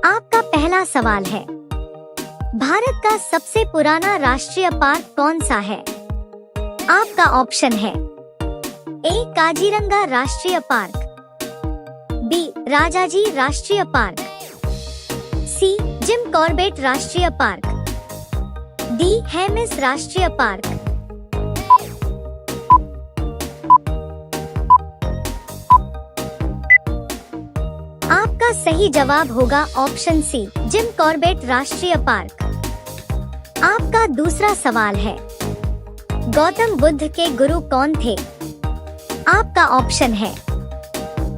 आपका पहला सवाल है, भारत का सबसे पुराना राष्ट्रीय पार्क कौन सा है? आपका ऑप्शन है ए काजीरंगा राष्ट्रीय पार्क, बी राजाजी राष्ट्रीय पार्क, सी जिम कॉर्बेट राष्ट्रीय पार्क, डी हेमिस राष्ट्रीय पार्क। आपका सही जवाब होगा ऑप्शन सी जिम कॉर्बेट राष्ट्रीय पार्क। आपका दूसरा सवाल है, गौतम बुद्ध के गुरु कौन थे? आपका ऑप्शन है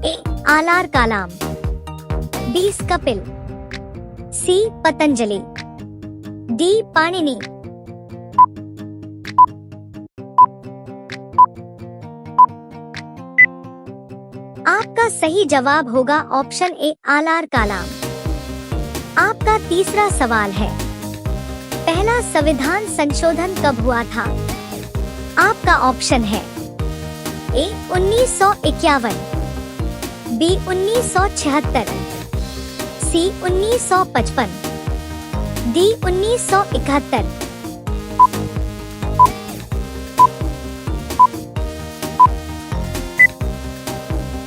ए आलार कालाम, बी कपिल, सी पतंजलि, डी पाणिनि। आपका सही जवाब होगा ऑप्शन ए आलार कालाम। आपका तीसरा सवाल है, पहला संविधान संशोधन कब हुआ था? आपका ऑप्शन है ए 1951, बी 1976, सी 1955, डी 1971।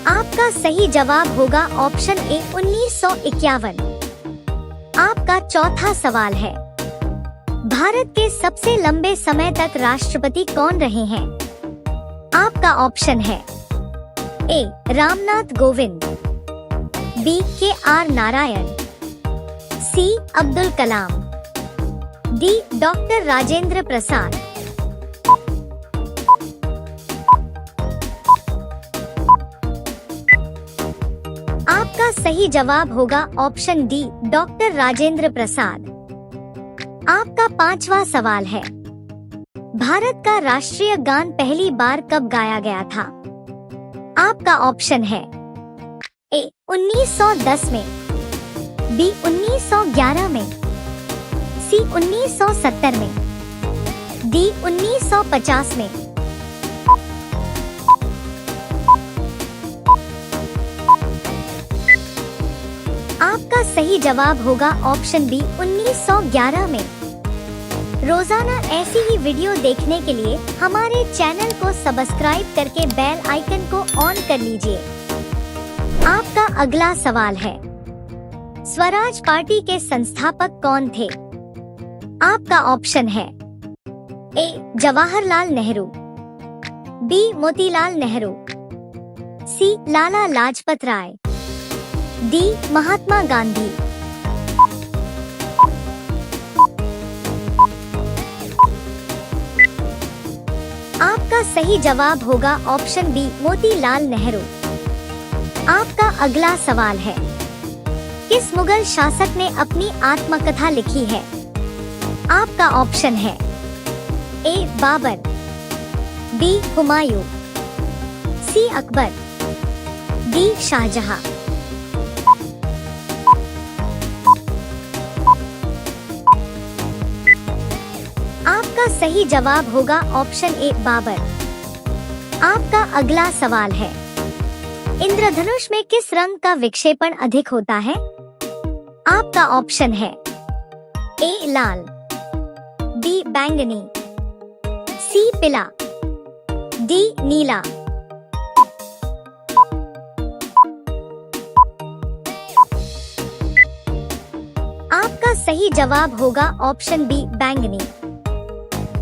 आपका सही जवाब होगा ऑप्शन ए 1951। आपका चौथा सवाल है, भारत के सबसे लंबे समय तक राष्ट्रपति कौन रहे हैं? आपका ऑप्शन है ए रामनाथ कोविंद, बी KR नारायण, सी अब्दुल कलाम, डी डॉक्टर राजेंद्र प्रसाद। आपका सही जवाब होगा option D doctor Rajendra Prasad. आपका पांचवा सवाल है, भारत का राष्ट्रीय गान पहली बार कब गाया गया था? आपका ऑप्शन है ए 1910 में, बी 1911 में, सी 1970 में, डी 1950 में। आपका सही जवाब होगा ऑप्शन बी 1911 में। रोजाना ऐसी ही वीडियो देखने के लिए हमारे चैनल को सब्सक्राइब करके बेल आइकन को ऑन कर लीजिए। आपका अगला सवाल है, स्वराज पार्टी के संस्थापक कौन थे? आपका ऑप्शन है ए जवाहरलाल नेहरू, बी मोतीलाल नेहरू, सी लाला लाजपत राय, डी महात्मा गांधी। आपका सही जवाब होगा ऑप्शन बी मोतीलाल नेहरू। आपका अगला सवाल है, किस मुगल शासक ने अपनी आत्मकथा लिखी है? आपका ऑप्शन है ए बाबर, बी हुमायूं, सी अकबर, डी शाहजहां। आपका सही जवाब होगा ऑप्शन ए बाबर। आपका अगला सवाल है, इंद्रधनुष में किस रंग का विक्षेपण अधिक होता है? आपका ऑप्शन है ए लाल, बी बैंगनी, सी पीला, डी नीला। आपका सही जवाब होगा ऑप्शन बी बैंगनी।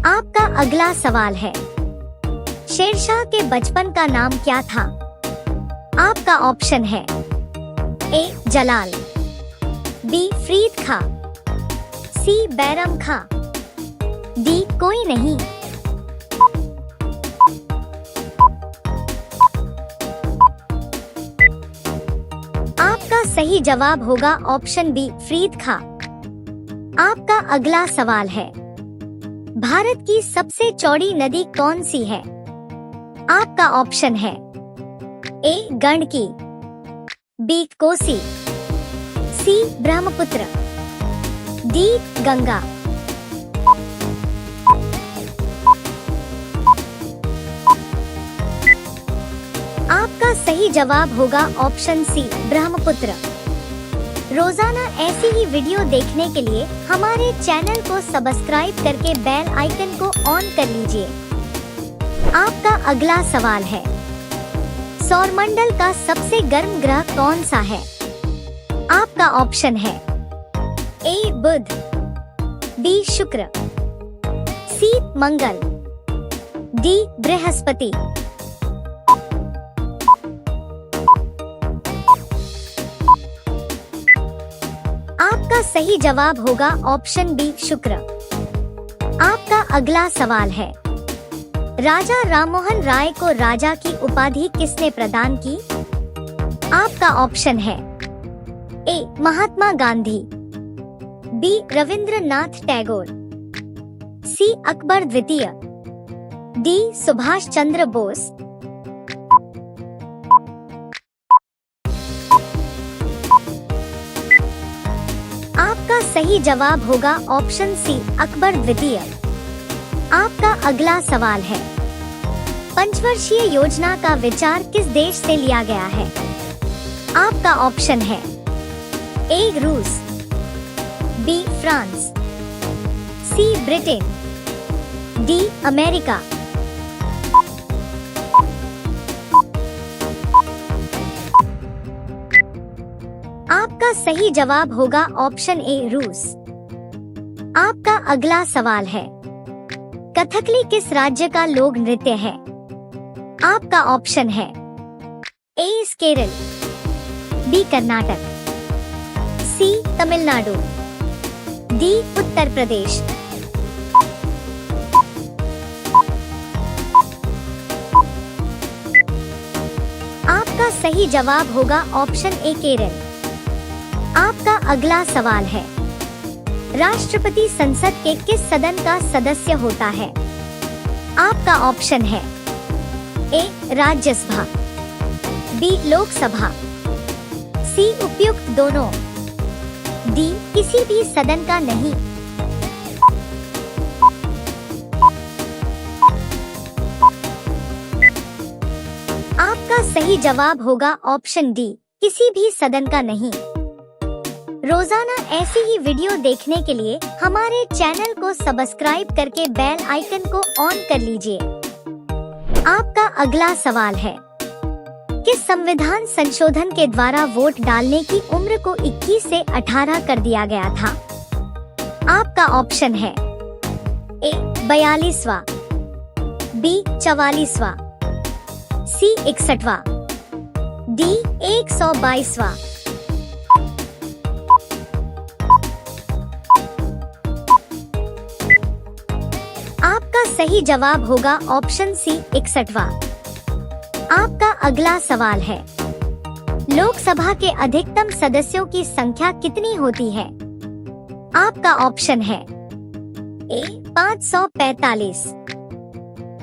आपका अगला सवाल है, शेरशाह के बचपन का नाम क्या था? आपका ऑप्शन है ए जलाल, बी फरीद खां, सी बैरम खां, डी कोई नहीं। आपका सही जवाब होगा ऑप्शन बी फरीद खां। आपका अगला सवाल है, भारत की सबसे चौड़ी नदी कौन सी है? आपका ऑप्शन है ए गंडकी, बी कोसी, सी ब्रह्मपुत्र, डी गंगा। आपका सही जवाब होगा ऑप्शन सी ब्रह्मपुत्र। रोजाना ऐसी ही वीडियो देखने के लिए हमारे चैनल को सब्सक्राइब करके बेल आइकन को ऑन कर लीजिए। आपका अगला सवाल है, सौरमंडल का सबसे गर्म ग्रह कौन सा है? आपका ऑप्शन है ए बुध, बी शुक्र, सी मंगल, डी बृहस्पति। आपका सही जवाब होगा ऑप्शन बी शुक्र। आपका अगला सवाल है, राजा राममोहन राय को राजा की उपाधि किसने प्रदान की? आपका ऑप्शन है ए महात्मा गांधी, बी रविंद्रनाथ टैगोर, सी अकबर द्वितीय, डी सुभाष चंद्र बोस। आपका सही जवाब होगा ऑप्शन सी अकबर द्वितीय। आपका अगला सवाल है, पंचवर्षीय योजना का विचार किस देश से लिया गया है? आपका ऑप्शन है ए रूस, बी फ्रांस, सी ब्रिटेन, डी अमेरिका। आपका सही जवाब होगा ऑप्शन ए रूस। आपका अगला सवाल है, कथकली किस राज्य का लोक नृत्य है? आपका ऑप्शन है ए केरल, बी कर्नाटक, सी तमिलनाडु, डी उत्तर प्रदेश। आपका सही जवाब होगा ऑप्शन ए केरल। आपका अगला सवाल है, राष्ट्रपति संसद के किस सदन का सदस्य होता है? आपका ऑप्शन है ए राज्यसभा, बी लोकसभा, सी उपयुक्त दोनों, डी किसी भी सदन का नहीं। आपका सही जवाब होगा ऑप्शन डी किसी भी सदन का नहीं। रोजाना ऐसी ही वीडियो देखने के लिए हमारे चैनल को सब्सक्राइब करके बेल आइकन को ऑन कर लीजिए। आपका अगला सवाल है, किस संविधान संशोधन के द्वारा वोट डालने की उम्र को 21 से 18 कर दिया गया था? आपका ऑप्शन है ए 42वां, बी 44वां, सी 61वां, डी 122वां। आपका सही जवाब होगा ऑप्शन सी 61वां। आपका अगला सवाल है, लोकसभा के अधिकतम सदस्यों की संख्या कितनी होती है? आपका ऑप्शन है ए 545,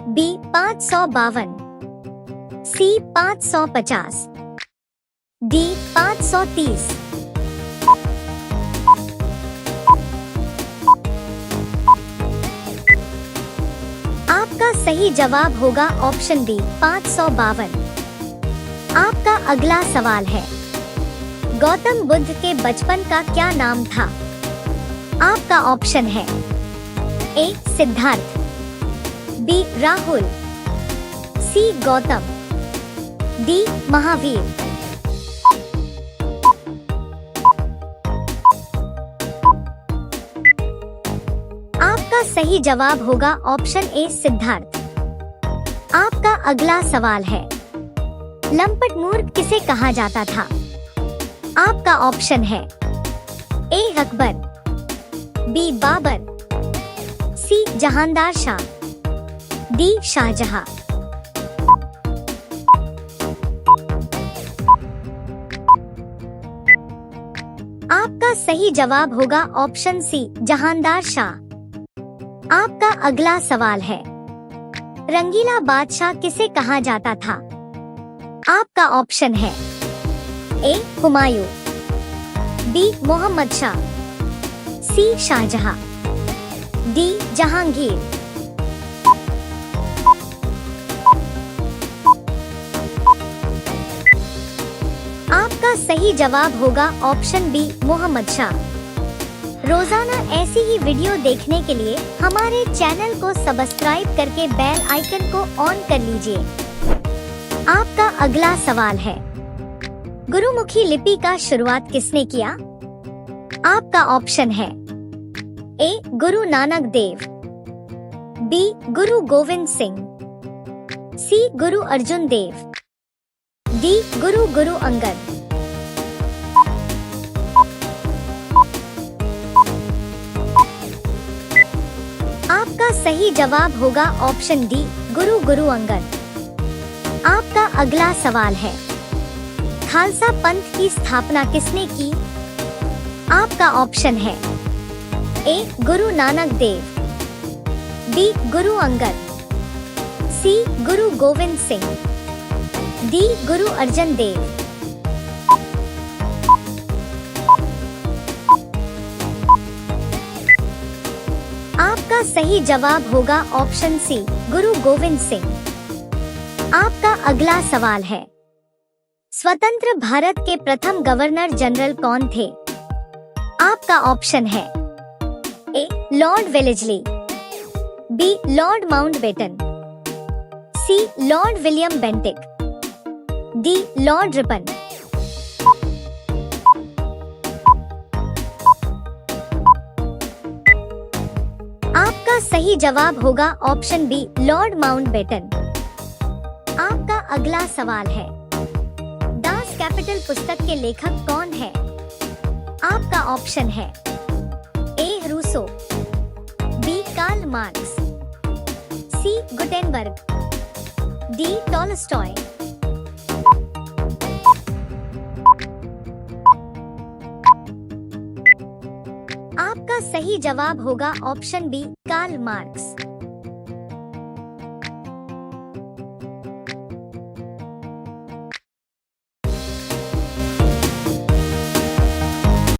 बी 552, सी 550, डी 530। आपका सही जवाब होगा ऑप्शन बी 552। आपका अगला सवाल है, गौतम बुद्ध के बचपन का क्या नाम था? आपका ऑप्शन है ए सिद्धार्थ, बी राहुल, सी गौतम, डी महावीर। आपका सही जवाब होगा ऑप्शन ए सिद्धार्थ। आपका अगला सवाल है, लंपट मूर्ख किसे कहा जाता था? आपका ऑप्शन है ए अकबर, बी बाबर, सी जहांदार शाह, डी शाहजहां। आपका सही जवाब होगा ऑप्शन सी जहांदार शाह। आपका अगला सवाल है, रंगीला बादशाह किसे कहा जाता था? आपका ऑप्शन है ए हुमायूं, बी मोहम्मद शाह, सी शाहजहां, डी जहांगीर। आपका आपका सही जवाब होगा ऑप्शन बी मोहम्मद शाह। रोजाना ऐसी ही वीडियो देखने के लिए हमारे चैनल को सब्सक्राइब करके बेल आइकन को ऑन कर लीजिए। आपका अगला सवाल है, गुरुमुखी लिपि का शुरुआत किसने किया? आपका ऑप्शन है ए गुरु नानक देव, बी गुरु गोविंद सिंह, सी गुरु अर्जुन देव, डी गुरु अंगद। आपका सही जवाब होगा ऑप्शन डी गुरु अंगद। आपका अगला सवाल है, खालसा पंथ की स्थापना किसने की? आपका ऑप्शन है ए गुरु नानक देव, बी गुरु अंगद, सी गुरु गोविंद सिंह, डी गुरु अर्जुन देव। आपका सही जवाब होगा ऑप्शन सी गुरु गोविंद सिंह। आपका अगला सवाल है, स्वतंत्र भारत के प्रथम गवर्नर जनरल कौन थे? आपका ऑप्शन है A Lord Wellesley, B Lord Mountbatten, C Lord William Bentinck, D Lord Ripon. आपका सही जवाब होगा ऑप्शन बी लॉर्ड माउंटबेटन। आपका अगला सवाल है, डांस कैपिटल पुस्तक के लेखक कौन है? आपका ऑप्शन है ए रूसो, बी कार्ल मार्क्स, सी गुटेनबर्ग, डी टॉलस्टॉय। आपका सही जवाब होगा ऑप्शन बी कार्ल मार्क्स।